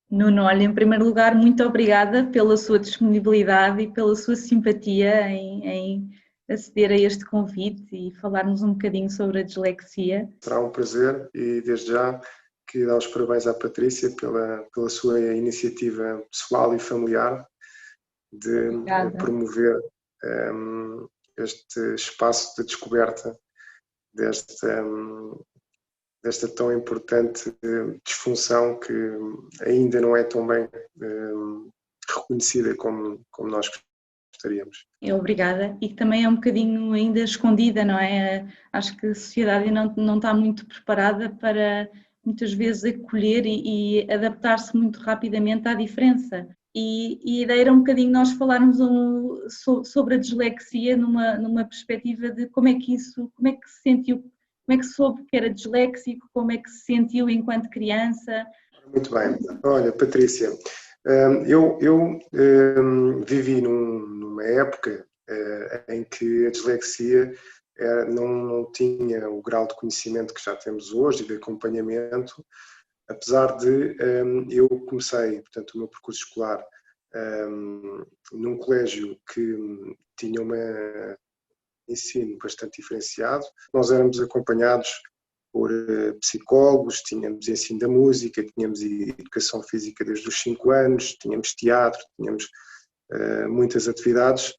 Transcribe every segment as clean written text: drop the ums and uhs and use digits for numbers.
Nuno, olha, em primeiro lugar, muito obrigada pela sua disponibilidade e pela sua simpatia em aceder a este convite e falarmos um bocadinho sobre a dislexia. Será um prazer e desde já que dar os parabéns à Patrícia pela sua iniciativa pessoal e familiar de Obrigada. promover este espaço de descoberta desta, desta tão importante disfunção que ainda não é tão bem reconhecida como nós gostaríamos. Obrigada. E que também é um bocadinho ainda escondida, não é? Acho que a sociedade não está muito preparada para muitas vezes acolher e adaptar-se muito rapidamente à diferença. E a ideia era um bocadinho nós falarmos sobre a dislexia numa perspectiva de como é que se sentiu, como é que soube que era disléxico, como é que se sentiu enquanto criança. Muito bem. Olha, Patrícia, eu vivi numa época em que a dislexia não tinha o grau de conhecimento que já temos hoje e de acompanhamento, apesar de eu comecei, portanto, o meu percurso escolar num colégio que tinha um ensino bastante diferenciado. Nós éramos acompanhados por psicólogos, tínhamos ensino da música, tínhamos educação física desde os 5 anos, tínhamos teatro, tínhamos muitas atividades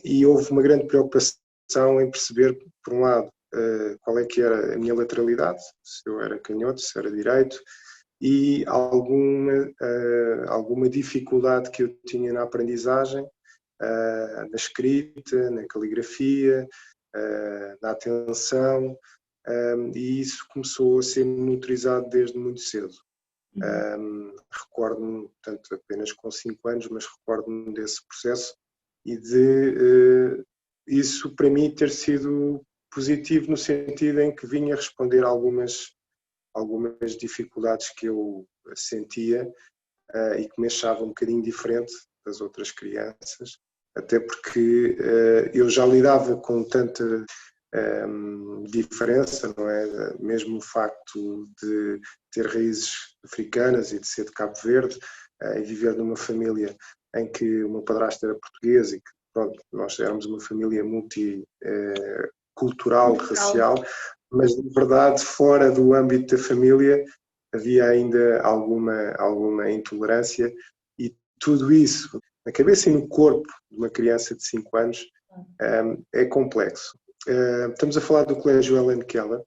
e houve uma grande preocupação em perceber, por um lado, qual é que era a minha lateralidade, se eu era canhoto, se era direito, e alguma dificuldade que eu tinha na aprendizagem, na escrita, na caligrafia, na atenção, e isso começou a ser monitorizado desde muito cedo. Recordo-me, portanto, apenas com 5 anos, mas recordo-me desse processo e de isso para mim ter sido positivo no sentido em que vinha responder a algumas dificuldades que eu sentia e que me achava um bocadinho diferente das outras crianças, até porque eu já lidava com tanta diferença, não é? Mesmo o facto de ter raízes africanas e de ser de Cabo Verde e viver numa família em que o meu padrasto era português e que, pronto, nós éramos uma família multicultural, racial, mas de verdade fora do âmbito da família havia ainda alguma intolerância e tudo isso na cabeça e no corpo de uma criança de 5 anos é complexo. Estamos a falar do Colégio Helen Keller,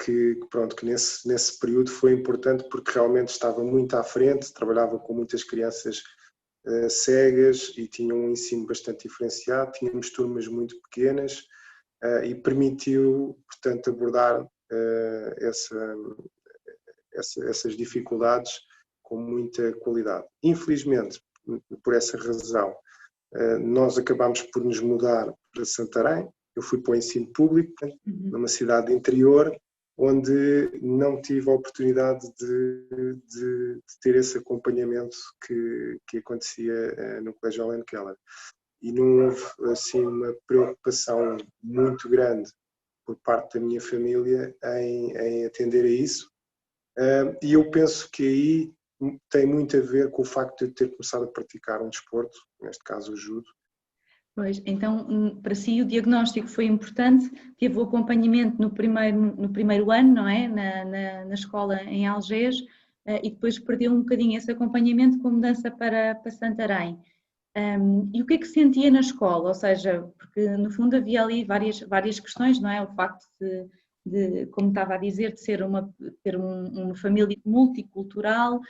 que nesse período foi importante porque realmente estava muito à frente, trabalhava com muitas crianças cegas e tinha um ensino bastante diferenciado, tínhamos turmas muito pequenas e permitiu, portanto, abordar essas dificuldades com muita qualidade. Infelizmente, por essa razão, nós acabámos por nos mudar para Santarém. Eu fui para o ensino público, numa cidade interior, onde não tive a oportunidade de ter esse acompanhamento que acontecia no Colégio Helen Keller. E não houve assim, uma preocupação muito grande por parte da minha família em atender a isso. E eu penso que aí tem muito a ver com o facto de eu ter começado a praticar um desporto, neste caso o judo. Pois, então, para si o diagnóstico foi importante, teve o acompanhamento no primeiro ano, não é? Na escola em Algés, e depois perdeu um bocadinho esse acompanhamento com mudança para Santarém. E o que é que sentia na escola? Ou seja, porque no fundo havia ali várias questões, não é? O facto como estava a dizer, de ter uma família multicultural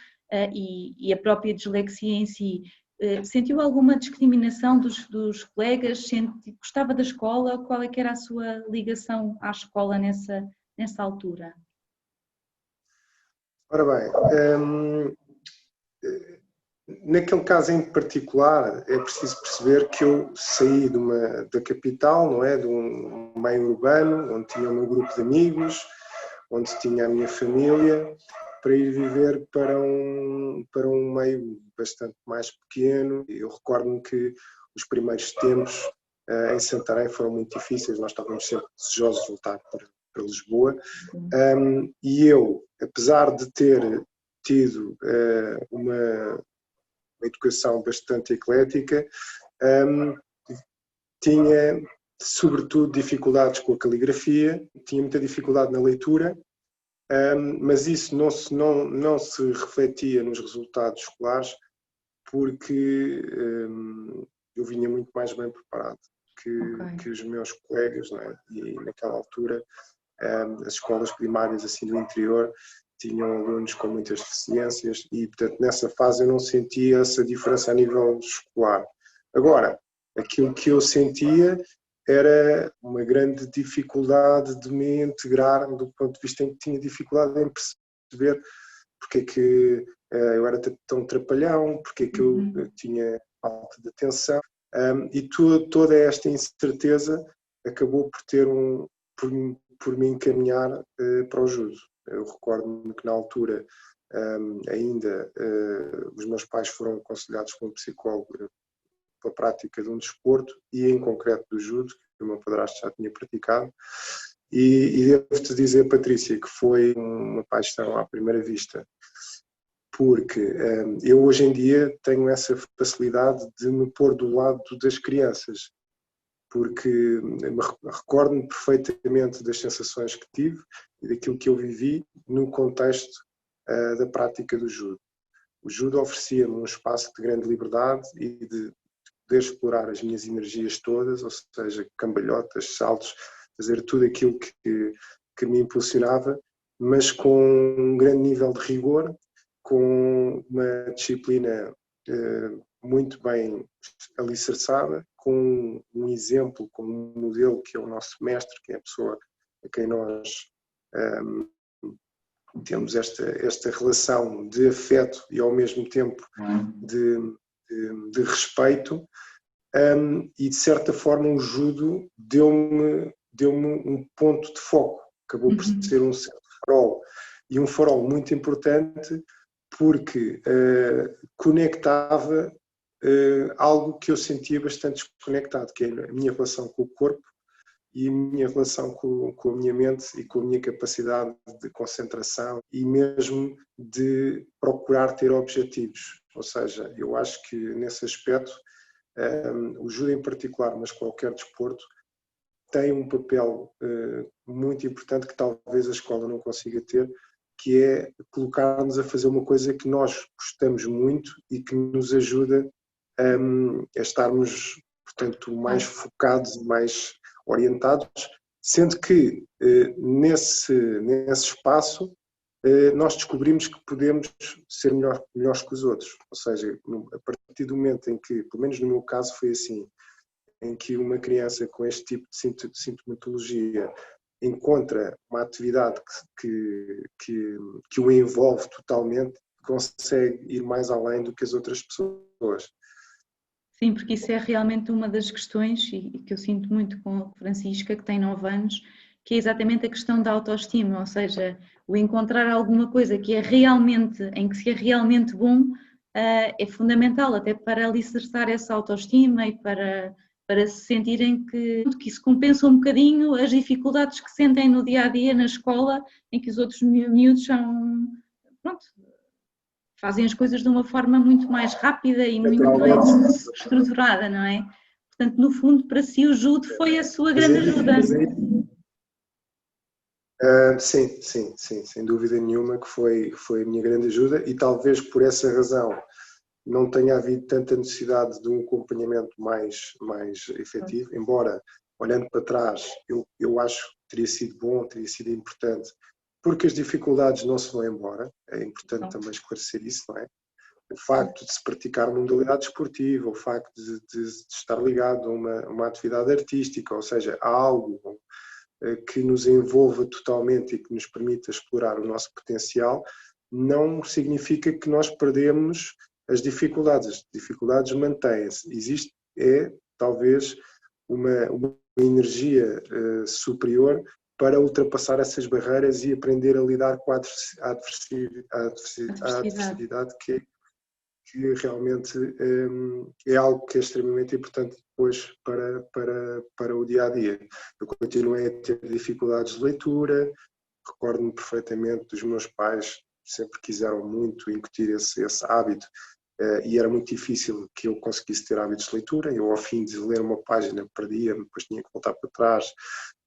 e a própria dislexia em si. Sentiu alguma discriminação dos colegas? Gostava da escola? Qual é que era a sua ligação à escola nessa altura? Ora bem, naquele caso em particular é preciso perceber que eu saí da capital, não é? De um meio urbano, onde tinha o meu grupo de amigos, onde tinha a minha família, para ir viver para um meio bastante mais pequeno. Eu recordo-me que os primeiros tempos em Santarém foram muito difíceis, nós estávamos sempre desejosos de voltar para Lisboa, e eu, apesar de ter tido uma educação bastante eclética, tinha sobretudo dificuldades com a caligrafia, tinha muita dificuldade na leitura, mas isso não se refletia nos resultados escolares, porque eu vinha muito mais bem preparado que os meus colegas, não é? E naquela altura as escolas primárias assim do interior tinham alunos com muitas deficiências e, portanto, nessa fase eu não sentia essa diferença a nível escolar. Agora, aquilo que eu sentia era uma grande dificuldade de me integrar, do ponto de vista em que tinha dificuldade em perceber porque é que eu era tão trapalhão, porque é que eu tinha falta de atenção, e toda esta incerteza acabou por me encaminhar para o judo. Eu recordo-me que na altura ainda os meus pais foram aconselhados por um psicólogo pela prática de um desporto e em concreto do judo, que o meu padrasto já tinha praticado, e devo-te dizer, Patrícia, que foi uma paixão à primeira vista, porque eu hoje em dia tenho essa facilidade de me pôr do lado das crianças, porque recordo-me perfeitamente das sensações que tive e daquilo que eu vivi no contexto da prática do judo. O judo oferecia-me um espaço de grande liberdade e de poder explorar as minhas energias todas, ou seja, cambalhotas, saltos, fazer tudo aquilo que me impulsionava, mas com um grande nível de rigor, com uma disciplina muito bem alicerçada, com um exemplo, com um modelo que é o nosso mestre, que é a pessoa a quem nós temos esta relação de afeto e ao mesmo tempo de respeito, e de certa forma o judo deu-me um ponto de foco, acabou por ser um certo farol, e um farol muito importante porque conectava algo que eu sentia bastante desconectado, que é a minha relação com o corpo e a minha relação com a minha mente e com a minha capacidade de concentração e mesmo de procurar ter objetivos. Ou seja, eu acho que nesse aspecto o judo em particular, mas qualquer desporto, tem um papel muito importante que talvez a escola não consiga ter, que é colocar-nos a fazer uma coisa que nós gostamos muito e que nos ajuda a estarmos, portanto, mais focados e mais orientados, sendo que nesse espaço nós descobrimos que podemos ser melhores que os outros. Ou seja, a partir do momento em que, pelo menos no meu caso foi assim, em que uma criança com este tipo de sintomatologia encontra uma atividade que o envolve totalmente, consegue ir mais além do que as outras pessoas. Sim, porque isso é realmente uma das questões e que eu sinto muito com a Francisca, que tem 9 anos, que é exatamente a questão da autoestima, ou seja, o encontrar alguma coisa que é realmente, em que se é realmente bom, é fundamental até para alicerçar essa autoestima e para se sentirem que isso compensa um bocadinho as dificuldades que sentem no dia-a-dia na escola, em que os outros miúdos são, pronto, fazem as coisas de uma forma muito mais rápida e muito mais estruturada, não é? Portanto, no fundo, para si o judo foi a sua grande ajuda. Sim, sem dúvida nenhuma que foi a minha grande ajuda, e talvez por essa razão não tenha havido tanta necessidade de um acompanhamento mais efetivo, embora, olhando para trás, eu acho que teria sido bom, teria sido importante, porque as dificuldades não se vão embora, é importante também esclarecer isso, não é? O facto de se praticar uma modalidade esportiva, o facto de estar ligado a uma atividade artística, ou seja, a algo que nos envolva totalmente e que nos permita explorar o nosso potencial, não significa que nós perdemos as dificuldades mantêm-se. Existe, talvez, uma energia superior para ultrapassar essas barreiras e aprender a lidar com a adversidade que realmente é algo que é extremamente importante depois para o dia-a-dia. Eu continuei a ter dificuldades de leitura, recordo-me perfeitamente dos meus pais sempre quiseram muito incutir esse hábito, e era muito difícil que eu conseguisse ter hábitos de leitura. Eu, ao fim de ler uma página, perdia-me, depois tinha que voltar para trás,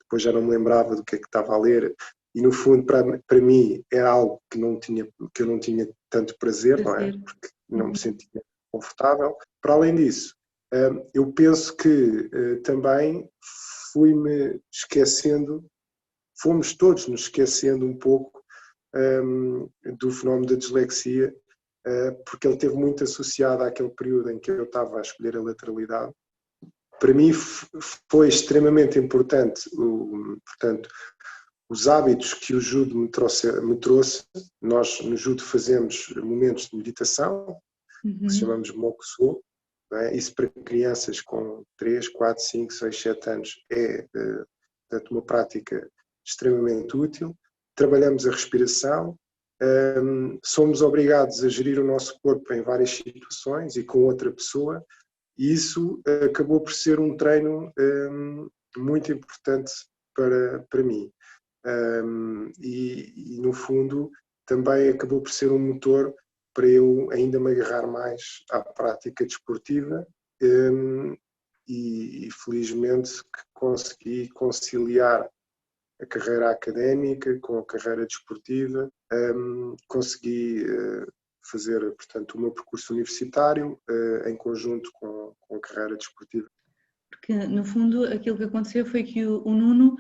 depois já não me lembrava do que é que estava a ler, e no fundo para mim era algo que eu não tinha tanto prazer, não é? Porque não me sentia confortável. Para além disso, eu penso que também fomos todos nos esquecendo um pouco do fenómeno da dislexia, porque ele esteve muito associado àquele período em que eu estava a escolher a lateralidade. Para mim foi extremamente importante, portanto, os hábitos que o judo me trouxe. Nós no judo fazemos momentos de meditação, que chamamos mokuso. Isso para crianças com 3, 4, 5, 6, 7 anos é, portanto, uma prática extremamente útil. Trabalhamos a respiração, somos obrigados a gerir o nosso corpo em várias situações e com outra pessoa, e isso acabou por ser um treino muito importante para mim. E no fundo também acabou por ser um motor para eu ainda me agarrar mais à prática desportiva, e felizmente que consegui conciliar a carreira académica com a carreira desportiva, consegui fazer, portanto, o meu percurso universitário em conjunto com a carreira desportiva. Porque, no fundo, aquilo que aconteceu foi que o Nuno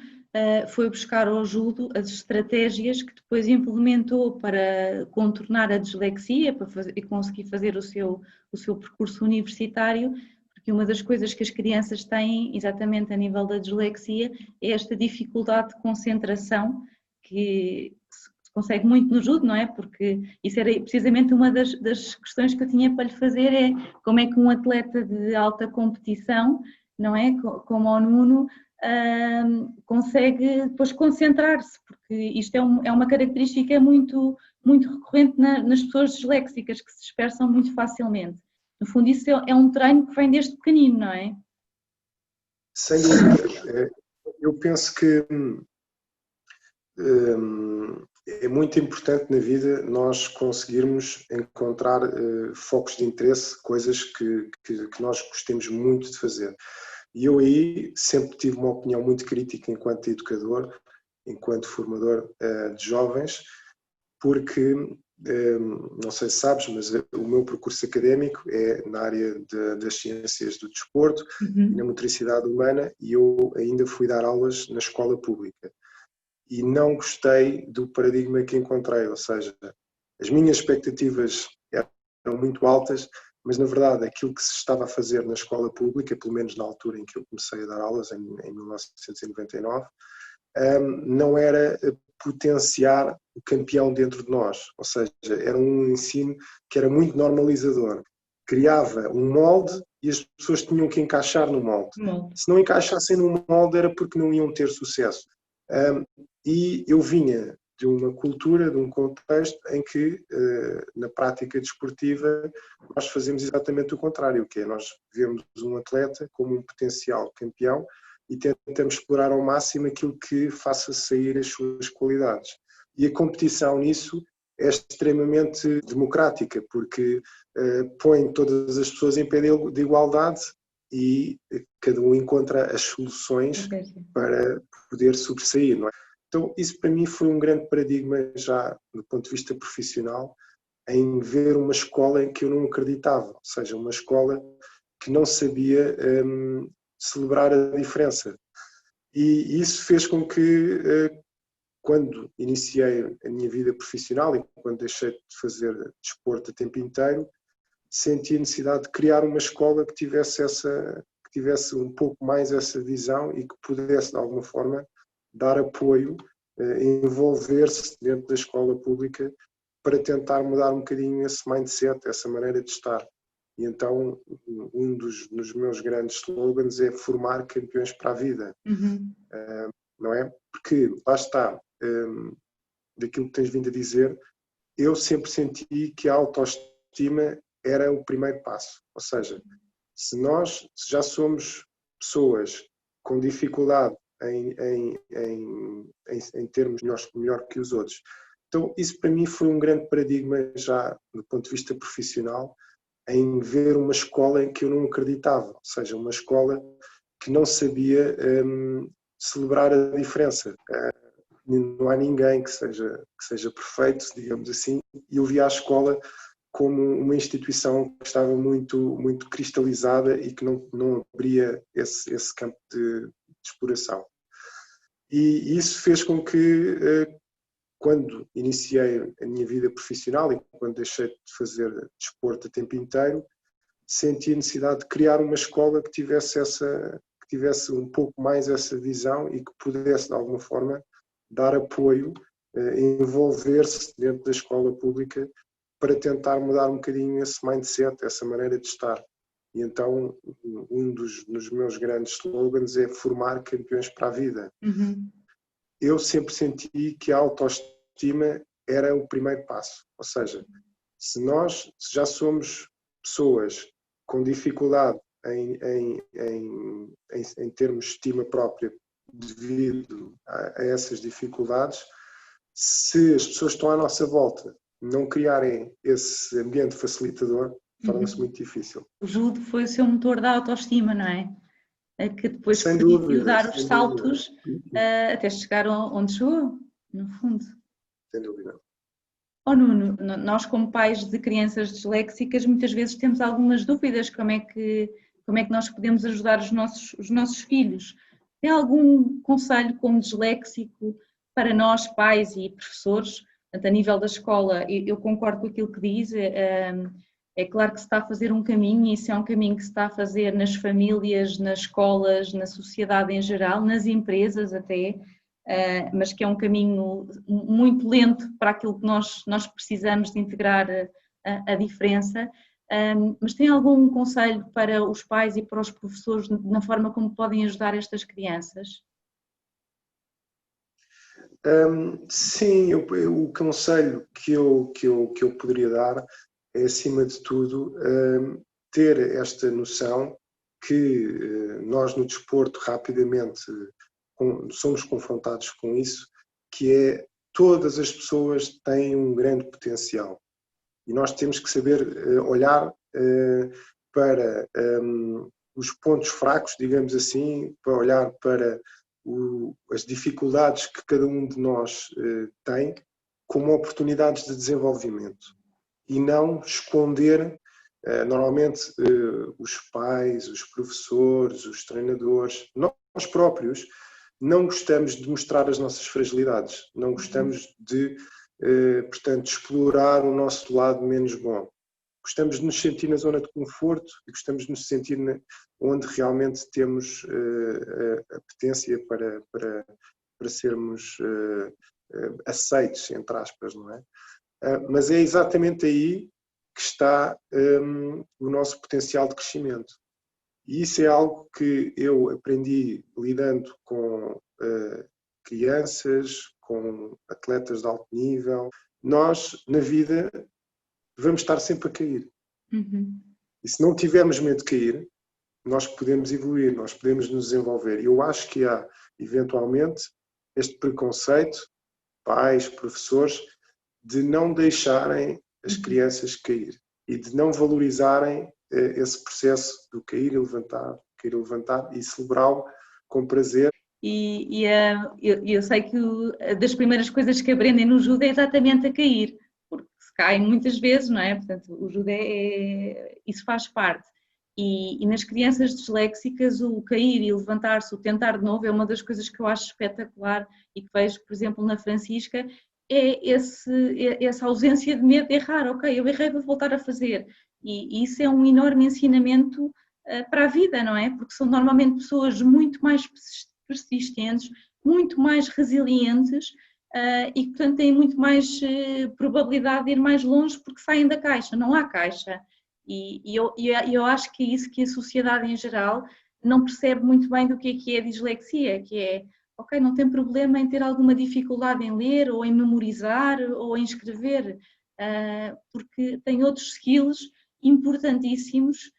foi buscar ao judo as estratégias que depois implementou para contornar a dislexia, para e conseguir fazer o seu percurso universitário, porque uma das coisas que as crianças têm, exatamente a nível da dislexia, é esta dificuldade de concentração, que se consegue muito no judo, não é? Porque isso era precisamente uma das questões que eu tinha para lhe fazer, é como é que um atleta de alta competição, não é? Como o Nuno, consegue depois concentrar-se, porque isto é uma característica muito, muito recorrente nas pessoas disléxicas, que se dispersam muito facilmente. No fundo, isso é um treino que vem desde pequenino, não é? Sem dúvida. Eu penso que é muito importante na vida nós conseguirmos encontrar focos de interesse, coisas que nós gostemos muito de fazer. E eu aí sempre tive uma opinião muito crítica enquanto educador, enquanto formador de jovens, porque, não sei se sabes, mas o meu percurso académico é na área das ciências do desporto e na motricidade humana, e eu ainda fui dar aulas na escola pública. E não gostei do paradigma que encontrei, ou seja, as minhas expectativas eram muito altas, mas na verdade aquilo que se estava a fazer na escola pública, pelo menos na altura em que eu comecei a dar aulas, em 1999, não era potenciar o campeão dentro de nós, ou seja, era um ensino que era muito normalizador, criava um molde e as pessoas tinham que encaixar no molde. Se não encaixassem no molde era porque não iam ter sucesso. E eu vinha de uma cultura, de um contexto em que, na prática desportiva, nós fazemos exatamente o contrário, que é nós vemos um atleta como um potencial campeão e tentamos explorar ao máximo aquilo que faça sair as suas qualidades. E a competição nisso é extremamente democrática, porque põe todas as pessoas em pé de igualdade e cada um encontra as soluções para poder sobressair, não é? Então, isso para mim foi um grande paradigma já do ponto de vista profissional, em ver uma escola em que eu não acreditava, ou seja, uma escola que não sabia celebrar a diferença. E isso fez com que, quando iniciei a minha vida profissional e quando deixei de fazer desporto a tempo inteiro, senti a necessidade de criar uma escola que tivesse um pouco mais essa visão e que pudesse, de alguma forma, dar apoio, envolver-se dentro da escola pública para tentar mudar um bocadinho esse mindset, essa maneira de estar. E então, um dos meus grandes slogans é formar campeões para a vida. Não é? Porque, lá está, daquilo que tens vindo a dizer, eu sempre senti que a autoestima era o primeiro passo. Ou seja, se nós já somos pessoas com dificuldade em termos melhor que os outros, Então, isso para mim foi um grande paradigma já do ponto de vista profissional, em ver uma escola em que eu não acreditava, ou seja, uma escola que não sabia celebrar a diferença. Não há ninguém que seja perfeito, digamos assim, e eu via a escola como uma instituição que estava muito, muito cristalizada e que não abria esse campo de exploração. E isso fez com que, quando iniciei a minha vida profissional e quando deixei de fazer desporto a tempo inteiro, senti a necessidade de criar uma escola que tivesse um pouco mais essa visão e que pudesse, de alguma forma, dar apoio, envolver-se dentro da escola pública para tentar mudar um bocadinho esse mindset, essa maneira de estar. E então, um dos meus grandes slogans é formar campeões para a vida. Uhum. Eu sempre senti que a autoestima era o primeiro passo. Ou seja, se já somos pessoas com dificuldade em termos estima própria devido a essas dificuldades, se as pessoas que estão à nossa volta não criarem esse ambiente facilitador, torna-se muito difícil. O judo foi o seu motor da autoestima, não é? Que depois Sem permitiu dúvida, dar os sem saltos dúvida. até chegar onde chegou, no fundo. Sem dúvida. Oh, Nuno, nós como pais de crianças disléxicas muitas vezes temos algumas dúvidas como é que nós podemos ajudar os nossos filhos. Tem algum conselho como disléxico para nós pais e professores? Portanto, a nível da escola, eu concordo com aquilo que diz, é claro que se está a fazer um caminho e isso é um caminho que se está a fazer nas famílias, nas escolas, na sociedade em geral, nas empresas até, mas que é um caminho muito lento para aquilo que nós precisamos de integrar a diferença. Mas tem algum conselho para os pais e para os professores na forma como podem ajudar estas crianças? Sim, o conselho que eu poderia dar é, acima de tudo, ter esta noção que nós no desporto rapidamente somos confrontados com isso, que é todas as pessoas têm um grande potencial e nós temos que saber olhar para os pontos fracos, digamos assim, para olhar para as dificuldades que cada um de nós tem como oportunidades de desenvolvimento e não esconder. Normalmente os pais, os professores, os treinadores, nós próprios não gostamos de mostrar as nossas fragilidades, não gostamos de, portanto, explorar o nosso lado menos bom. Gostamos de nos sentir na zona de conforto e gostamos de nos sentir onde realmente temos a potência para sermos aceitos, entre aspas, não é? Mas é exatamente aí que está o nosso potencial de crescimento. E isso é algo que eu aprendi lidando com crianças, com atletas de alto nível. Nós, na vida, vamos estar sempre a cair. Uhum. E se não tivermos medo de cair, nós podemos evoluir, nós podemos nos desenvolver. E eu acho que há, eventualmente, este preconceito, pais, professores, de não deixarem as crianças cair e de não valorizarem esse processo do cair e levantar e celebrá-lo com prazer. Eu sei que das primeiras coisas que aprendem no judo é exatamente a cair, porque se caem muitas vezes, não é? Portanto, o judo isso faz parte. E nas crianças disléxicas, o cair e levantar-se, o tentar de novo, é uma das coisas que eu acho espetacular e que vejo, por exemplo, na Francisca, é essa ausência de medo de errar. Ok, eu errei, vou voltar a fazer. E isso é um enorme ensinamento para a vida, não é? Porque são normalmente pessoas muito mais persistentes, muito mais resilientes e, portanto, têm muito mais probabilidade de ir mais longe porque saem da caixa. Não há caixa. E eu acho que é isso que a sociedade em geral não percebe muito bem do que é a dislexia, que é, ok, não tem problema em ter alguma dificuldade em ler ou em memorizar ou em escrever, porque tem outros skills importantíssimos,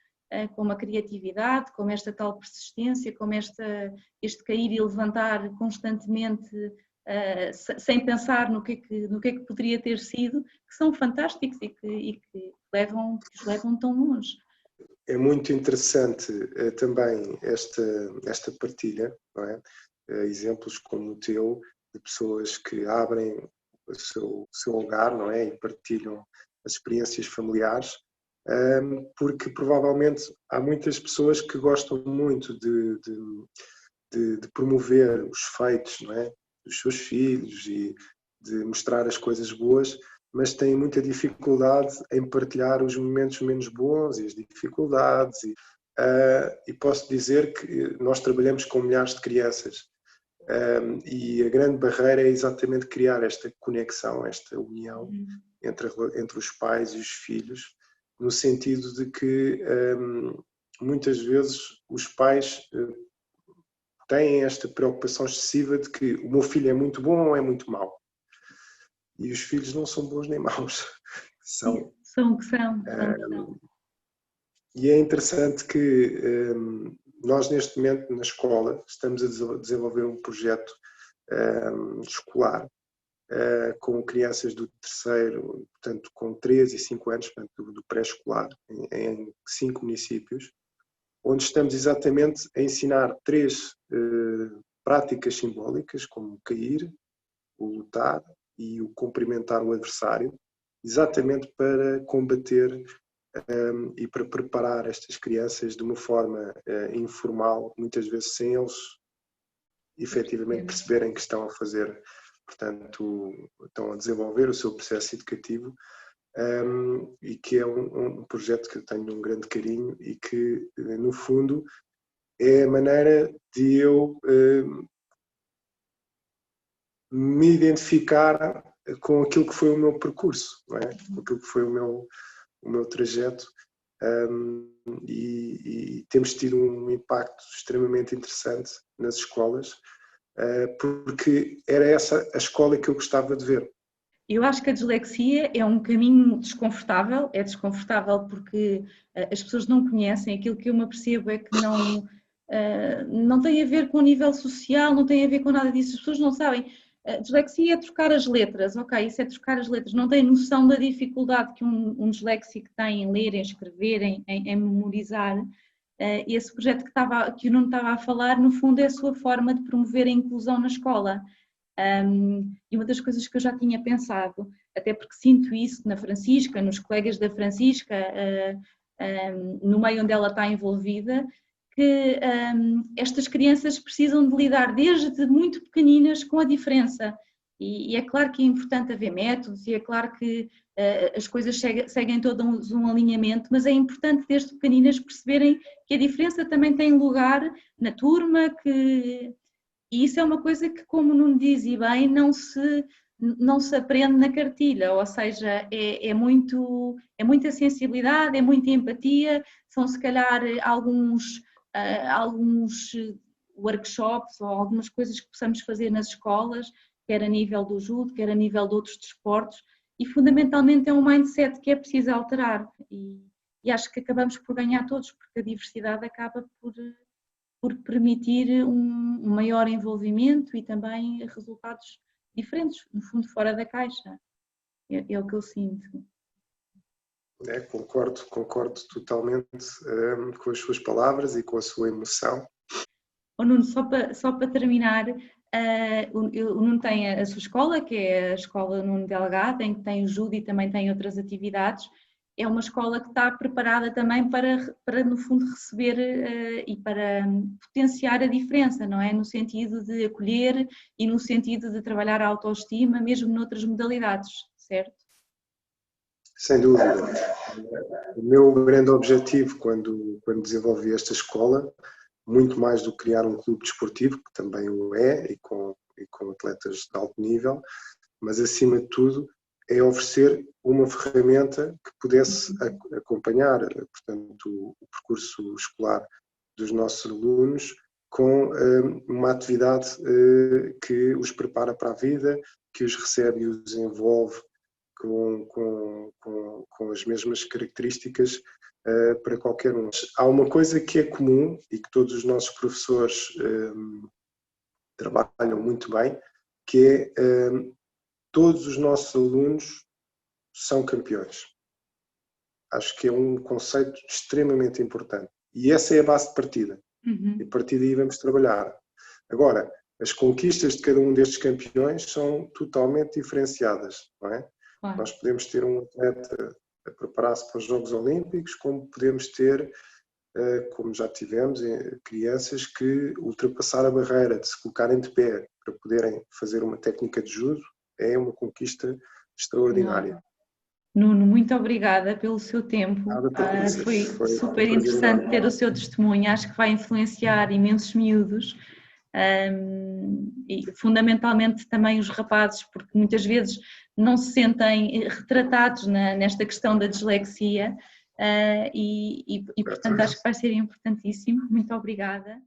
como a criatividade, como esta tal persistência, como este cair e levantar constantemente sem pensar no que é que poderia ter sido, que são fantásticos e que os levam tão longe. É muito interessante também esta partilha, não é? Exemplos como o teu, de pessoas que abrem o seu lugar, não é? E partilham as experiências familiares, porque provavelmente há muitas pessoas que gostam muito de promover os feitos, não é? Dos seus filhos e de mostrar as coisas boas, mas têm muita dificuldade em partilhar os momentos menos bons e as dificuldades. E posso dizer que nós trabalhamos com milhares de crianças e a grande barreira é exatamente criar esta conexão, esta união entre os pais e os filhos, no sentido de que muitas vezes os pais têm esta preocupação excessiva de que o meu filho é muito bom ou é muito mau. E os filhos não são bons nem maus. São o que são. E é interessante que nós, neste momento, na escola, estamos a desenvolver um projeto escolar com crianças do terceiro, portanto, com 3 e 5 anos, portanto, do pré-escolar, em 5 municípios, onde estamos exatamente a ensinar 3 práticas simbólicas, como o cair, o lutar e o cumprimentar o adversário, exatamente para combater e para preparar estas crianças de uma forma informal, muitas vezes sem eles efetivamente perceberem que estão a fazer, portanto, estão a desenvolver o seu processo educativo, e que é um projeto que eu tenho um grande carinho e que, no fundo, é a maneira de eu me identificar com aquilo que foi o meu percurso, não é? Com aquilo que foi o meu trajeto, e temos tido um impacto extremamente interessante nas escolas, porque era essa a escola que eu gostava de ver. Eu acho que a dislexia é um caminho desconfortável, é desconfortável porque as pessoas não conhecem, aquilo que eu me apercebo é que não tem a ver com o nível social, não tem a ver com nada disso, as pessoas não sabem. A dislexia é trocar as letras, ok, isso é trocar as letras, não tem noção da dificuldade que um disléxico tem em ler, em escrever, em memorizar. Esse projeto que o Nuno estava a falar, no fundo, é a sua forma de promover a inclusão na escola. E uma das coisas que eu já tinha pensado, até porque sinto isso na Francisca, nos colegas da Francisca, no meio onde ela está envolvida, que estas crianças precisam de lidar desde muito pequeninas com a diferença. E é claro que é importante haver métodos e é claro que as coisas seguem todos um alinhamento, mas é importante desde pequeninas perceberem que a diferença também tem lugar na turma, e isso é uma coisa que, como não diz e bem, não se aprende na cartilha, ou seja, é muita sensibilidade, é muita empatia, são se calhar alguns workshops ou algumas coisas que possamos fazer nas escolas, quer a nível do judo, quer a nível de outros desportos, e fundamentalmente é um mindset que é preciso alterar, e acho que acabamos por ganhar todos, porque a diversidade acaba por permitir um maior envolvimento e também resultados diferentes, no fundo fora da caixa, é o que eu sinto. Concordo totalmente com as suas palavras e com a sua emoção. Oh, Nuno, só para terminar, o Nuno tem a sua escola, que é a Escola Nuno Delgado, em que tem o judo e também tem outras atividades. É uma escola que está preparada também para no fundo, receber e para potenciar a diferença, não é? No sentido de acolher e no sentido de trabalhar a autoestima, mesmo noutras modalidades, certo? Sem dúvida. O meu grande objetivo quando desenvolvi esta escola, muito mais do que criar um clube desportivo, que também o é, e com atletas de alto nível, mas acima de tudo é oferecer uma ferramenta que pudesse acompanhar, portanto, o percurso escolar dos nossos alunos com uma atividade que os prepara para a vida, que os recebe e os envolve com as mesmas características para qualquer um. Há uma coisa que é comum e que todos os nossos professores trabalham muito bem, que é todos os nossos alunos são campeões. Acho que é um conceito extremamente importante. E essa é a base de partida. E a partir daí vamos trabalhar. Agora, as conquistas de cada um destes campeões são totalmente diferenciadas, não é? Claro. Nós podemos ter um atleta a preparar-se para os Jogos Olímpicos, como podemos ter, como já tivemos, crianças que ultrapassaram a barreira de se colocarem de pé para poderem fazer uma técnica de judo, é uma conquista extraordinária. Claro. Nuno, muito obrigada pelo seu tempo. Nada, Patrícia. Foi super interessante ter o seu testemunho. Acho que vai influenciar imensos miúdos e fundamentalmente também os rapazes, porque muitas vezes não se sentem retratados nesta questão da dislexia e portanto acho que vai ser importantíssimo. Muito obrigada.